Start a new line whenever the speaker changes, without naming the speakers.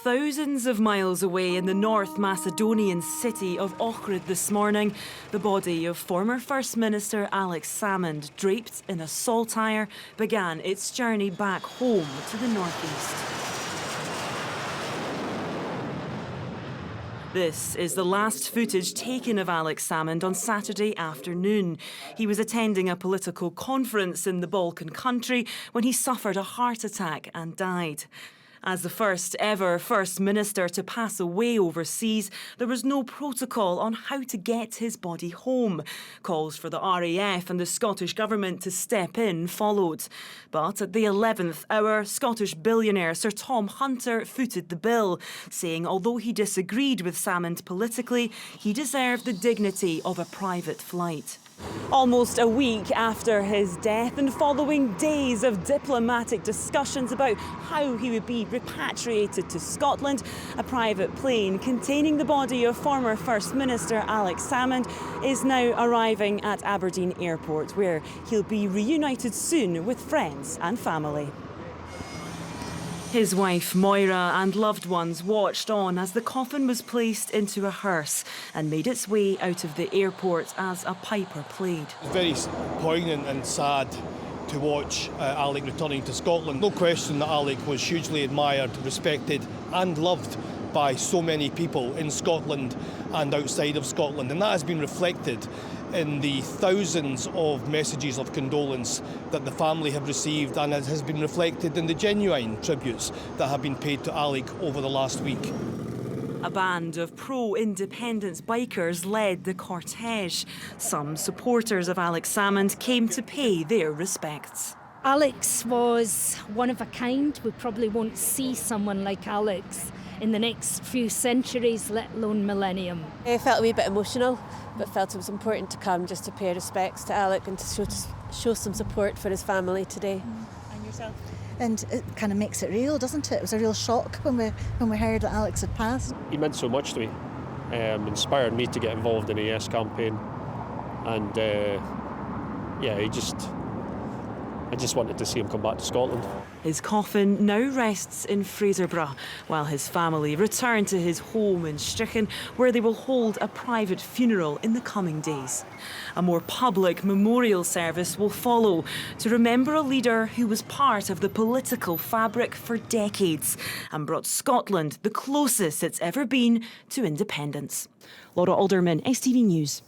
Thousands of miles away in the North Macedonian city of Ohrid this morning, the body of former First Minister Alex Salmond, draped in a saltire, began its journey back home to the northeast. This is the last footage taken of Alex Salmond on Saturday afternoon. He was attending a political conference in the Balkan country when he suffered a heart attack and died. As the first ever First Minister to pass away overseas, there was no protocol on how to get his body home. Calls for the RAF and the Scottish Government to step in followed. But at the 11th hour, Scottish billionaire Sir Tom Hunter footed the bill, saying although he disagreed with Salmond politically, he deserved the dignity of a private flight. Almost a week after his death and following days of diplomatic discussions about how he would be repatriated to Scotland, a private plane containing the body of former First Minister Alex Salmond is now arriving at Aberdeen Airport, where he'll be reunited soon with friends and family. His wife Moira and loved ones watched on as the coffin was placed into a hearse and made its way out of the airport as a piper played.
Very poignant and sad to watch Alec returning to Scotland. No question that Alec was hugely admired, respected and loved by so many people in Scotland and outside of Scotland, and that has been reflected in the thousands of messages of condolence that the family have received, and it has been reflected in the genuine tributes that have been paid to Alec over the last week.
A band of pro-independence bikers led the cortege. Some supporters of Alex Salmond came to pay their respects.
Alex was one of a kind. We probably won't see someone like Alex in the next few centuries, let alone millennium.
I felt a wee bit emotional, but felt it was important to come just to pay respects to Alec and to show some support for his family today.
And yourself?
And it kind of makes it real, doesn't it? It was a real shock when we heard that Alex had passed.
He meant so much to me, inspired me to get involved in a Yes campaign, and I just wanted to see him come back to Scotland.
His coffin now rests in Fraserburgh, while his family return to his home in Strichen, where they will hold a private funeral in the coming days. A more public memorial service will follow to remember a leader who was part of the political fabric for decades and brought Scotland the closest it's ever been to independence. Laura Alderman, STV News.